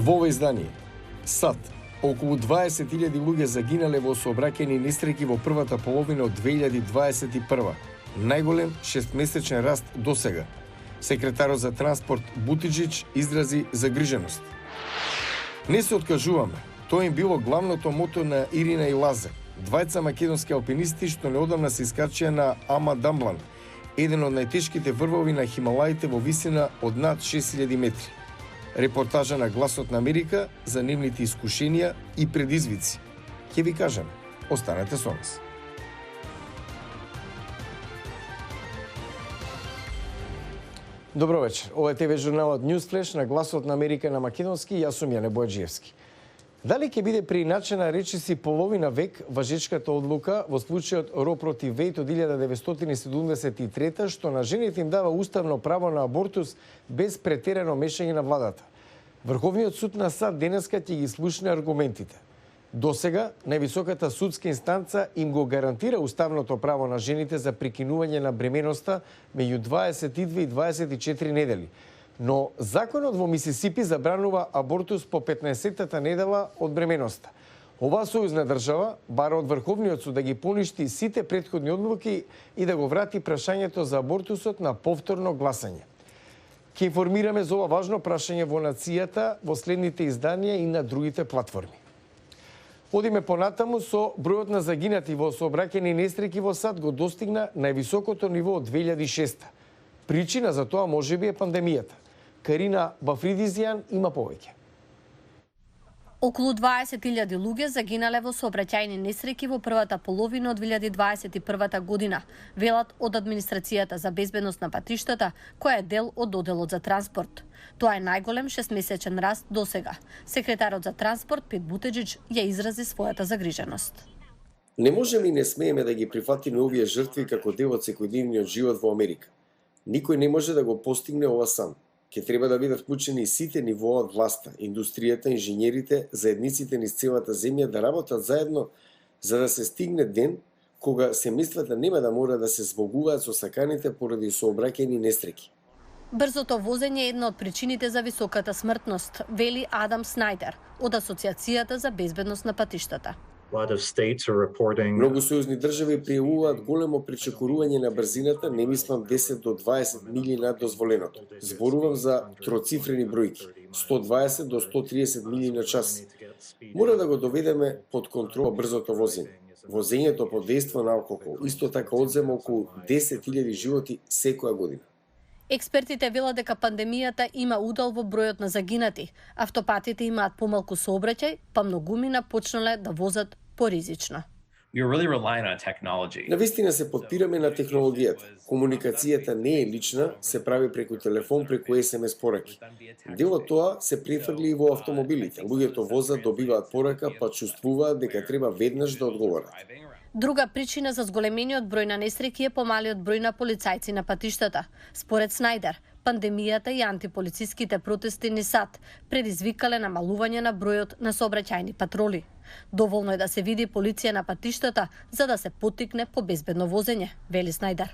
Во ова издание, САД, околу 20.000 луѓе загинале во сообраќајни несреќи во првата половина од 2021. Најголем 6-месечен раст досега. Секретарот за транспорт Бутиџич изрази загриженост. Не се откажуваме. Тоа им било главното мото на Ирина и Лазе, двајца македонски алпинисти што неодамна се искачија на Ама Дамблан, еден од најтешките врвови на Хималаите во висина од над 6000 метри. Репортажа на Гласот на Америка за нивните искушенија и предизвици. Ќе ви кажеме, останете со нас. Добро вечер. Ова е ТВ журналот Newsflash на Гласот на Америка на македонски. Јас сум Јане Бојаджиевски. Дали ќе биде прииначена речиси половина век важечката одлука во случајот Ро против Вејд од 1973 што на жените им дава уставно право на абортус без претерано мешање на владата? Врховниот суд на САД денеска ќе ги слушне аргументите. Досега, највисоката судска инстанца им го гарантира уставното право на жените за прекинување на бременоста меѓу 22 и 24 недели. Но законот во Мисисипи забранува абортус по 15-тата недела од бременоста. Оваа сојузна држава бара од Врховниот суд да ги поништи сите претходни одлуки и да го врати прашањето за абортусот на повторно гласање. Ќе информираме за ова важно прашање во нацијата, во следните изданија и на другите платформи. Одиме понатаму со бројот на загинати во сообраќајни несреќи во САД го достигна највисокото ниво од 2006. Причина за тоа можеби е пандемијата. Карина Бафридизијан има повеќе. Околу 20.000 луѓе загинале во сообраќајни несреќи во првата половина од 2021 година, велат од Администрацијата за безбедност на патиштата, која е дел од Оделот за транспорт. Тоа е најголем 6-месечен раст досега. Секретарот за транспорт Пит Бутиџич ја изрази својата загриженост. Не можеме и не смееме да ги прифатиме овие жртви како дел од секојдневниот живот во Америка. Никој не може да го постигне ова сам. Ке треба да бидат вклучени сите нивоа од власта, индустријата, инженерите, заедниците низ целата земја да работат заедно за да се стигне ден кога семејствата нема да мора да се збогуваат со саканите поради сообраќајни несреќи. Брзото возење е една од причините за високата смртност, вели Адам Снајдер од Асоциацијата за безбедност на патиштата. Многу сојузни држави пријавуваат големо пречекорување на брзината, не мислам 10 до 20 мили над дозволеното. Зборувам за троцифрени бројки, 120 до 130 мили на час. Мора да го доведеме под контрола брзото возење. Возењето под дејство на алкохол исто така одзема околу 10.000 животи секоја година. Експертите велат дека пандемијата има удел во бројот на загинати. Автопатите имаат помалку сообраќај, па многумина почнале да возат поризично. Навистина се подпираме на технологијата. Комуникацијата не е лична, се прави преку телефон, преку SMS пораки. Дел од тоа се префрли и во автомобилите. Луѓето возат, добиваат порака, па чувствуваат дека треба веднаш да одговорат. Друга причина за зголемениот број на несреќи е помалиот број на полицајци на патиштата. Според Снајдер, пандемијата и антиполициските протести низ САД предизвикале намалување на бројот на сообраќајни патроли. Доволно е да се види полиција на патиштата за да се поттикне по безбедно возење, вели Снајдер.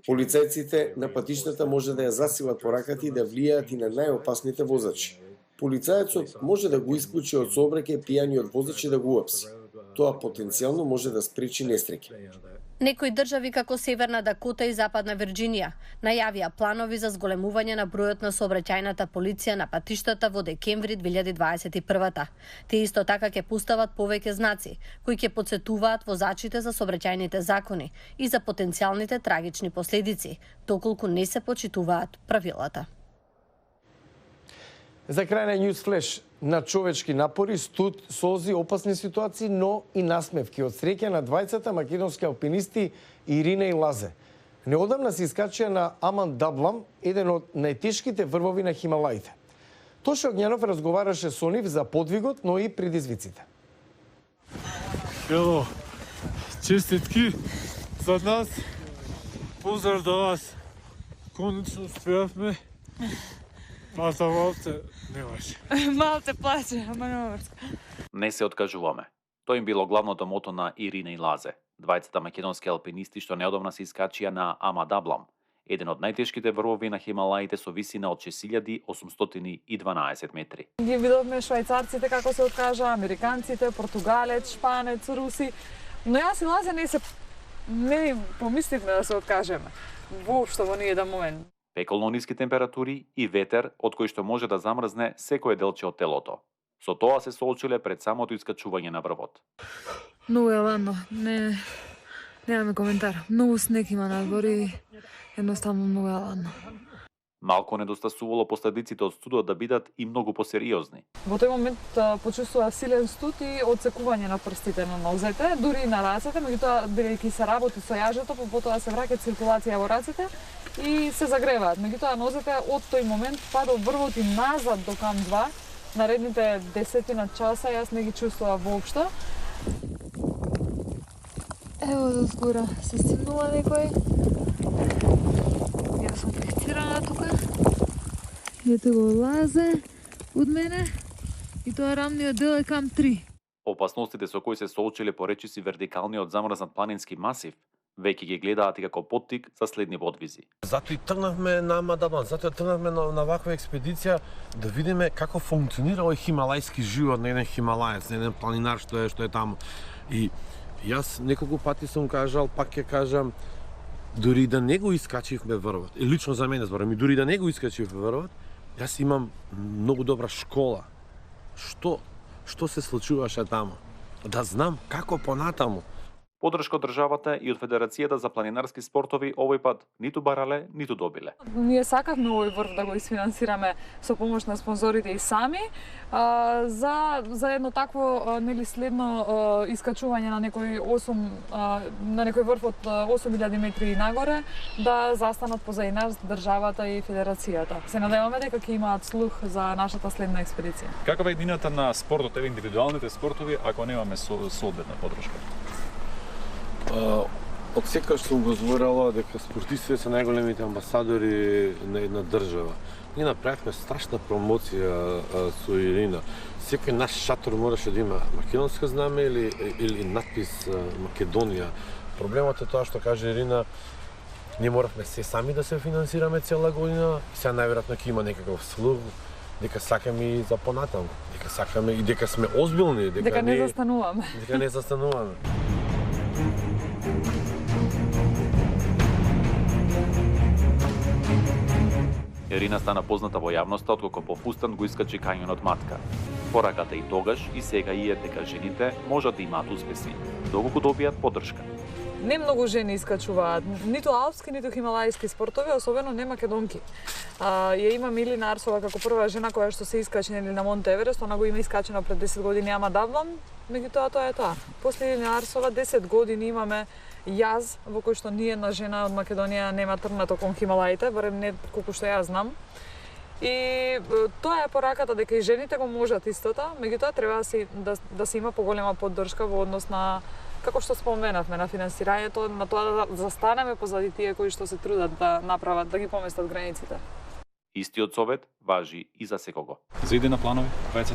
Полицајците на патиштата може да ја засилат пораката и да влијаат и на најопасните возачи. Полицајецот може да го исклучи од сообраќај пијаниот воzač и да го уапси. Тоа потенцијално може да спречи несреќи. Некои држави како Северна Дакота и Западна Вирџинија најавија планови за зголемување на бројот на сообраќајната полиција на патиштата во декември 2021. Те исто така ќе постават повеќе знаци кои ќе потсетуваат возачите за сообраќајните закони и за потенцијалните трагични последици, доколку не се почитуваат правилата. За крај на Newsflash, на човечки напори, студ, солзи, опасни ситуации, но и насмевки од среќа на двајцата македонски алпинисти Ирина и Лазе. Неодамна се искачија на Аман Даблам, еден од најтешките врвови на Хималаите. Тоше Огњанов разговараше со нив за подвигот, но и предизвиците. Ело, честитки за нас, поздрав до вас. Конечно успеавме. Плата малце немаше. Малце плаче, ама номерско. Не се откажуваме. Тоа им било главното мото на Ирина и Лазе, двајцата македонски алпинисти што неодамна се искачија на Ама Даблам, еден од најтешките врвови на Хималаите со висина од 6812 метри. Ги видовме швајцарците како се откажа, американците, португалец, шпанец, руси, но јас и Лазе не помисливме да се откажеме. Воопшто во ниеден момент. Пеколно ниски температури и ветер од кој што може да замрзне секое делче од телото. Со тоа се соочиле пред самото искачување на врвот. Многу е ладно, немаме коментар. Многу снег има надвор и едноставно многу е ладно. Малку недостасувало последиците од студот да бидат и многу посериозни. Во тој момент почувствував силен студ и отсекување на прстите на нозете, дури и на рацете, меѓутоа бидејќи се работи со јажето, потоа се враќа циркулација во рацете и се загреваат. Меѓутоа нозете од тој момент па до врвот и назад до Камп 2, наредните 10 часа јас не ги чувствував воопшто. Ево до згора се стигнува некој. Јас сум фиксирана тука. Ете го Лазе од мене и тоа рамниот дел е Камп 3. Опасностите со кои се соочиле по речиси вертикалниот замрзнат планински масив веќе ги гледаат и како поттик за следни подвизи. Затоа и тргнавме на Мадабан, затоа тргнавме на ваква експедиција да видиме како функционира овој хималајски живот на еден хималаец, на еден планинар што е таму. И јас неколку пати сум кажал, пак ќе кажам, дури да не го искачивме врвот, и лично за мене зборам, и дури да не го искачивме врвот, јас имам многу добра школа. Што се случуваше таму? Да знам како понатаму. Поддршка од државата и од Федерацијата за планинарски спортови овој пат ниту барале, ниту добиле. Ние сакавме овој врв да го isfinansirаме со помош на спонзорите и сами за едно такво следно искачување на некој врв од 8000 метри нагоре да застанат позади нас државата и федерацијата. Се надеваме дека ќе имаат слух за нашата следна експедиција. Каква е едината на спортот, еве индивидуалните спортови, ако немаме соодветна поддршка? Од секогаш сум го зборала дека спортистите се најголемите амбасадори на една држава. Ние направивме страшна промоција со Ирина. Секој наш шатор мораше да има македонско знаме или надпис Македонија. Проблемот е тоа што каже Ирина, ние моравме се сами да се финансираме цела година, и сега најверојатно ќе има некаков слух, дека сакаме и за понатаму, дека сакаме и дека сме озбилни, дека не застануваме. Дека не застануваме. Ирина стана позната во јавноста откако по фустан го искачи кањонот Матка. Пораката и тогаш и сега и е дека жените можат да имаат успеси, доколку добијат поддршка. Не многу жени искачуваат, ниту алпски, ниту хималајски спортови, особено не македонки. Ја има Милина Арсова како прва жена која што се искачи на Монте Еверест, она го има искачено пред 10 години, ама давно, меѓутоа тоа е тоа. После Милина Арсова 10 години имаме јаз во кој што ни една жена од Македонија нема тргнато кон Хималаите, барем не колку што јас знам. И тоа е пораката дека и жените го можат истото, меѓутоа треба да се има поголема поддршка во однос на, како што споменавме, на финансирањето, на тоа да застанеме позади тие кои што се трудат да направат, да ги поместат границите. Истиот совет важи и за секого. За идена планови, двајцата?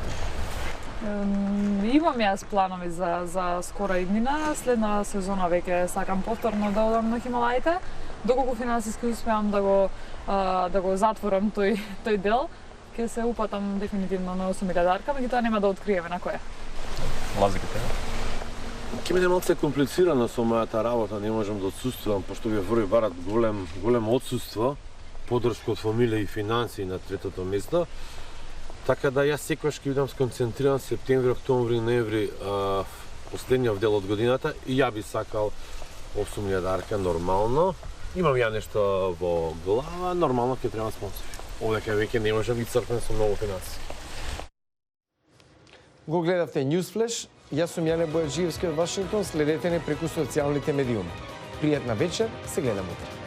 Имам јас планови за скора иднина, следна сезона веќе сакам повторно да одам на Хималаите, доколку финансиски успеам да го затворам тој дел, ќе се упатам дефинитивно на 8000-дарка, меѓутоа нема да откриеме на која. Лазе ке тебе? Ке биде малце комплицирано со мојата работа, не можам да отсуствувам, пошто ви врви барат големо отсуство, поддршка од фамилија и финансии на третото место. Така да јас секогаш ќе бидам сконцентриран септември, октомври, ноември, последниот дел од годината, и ја би сакал 8000-дарка нормално. Имам ја нешто во глава, нормално ќе треба спонсори. Овдека веќе не можам и црпен со многу финансии. Го гледавте Newsflash, јас сум Јане Бојаджиевски од Вашингтон, следете не преку социјалните медиуми. Пријатна вечер, се гледаме утре.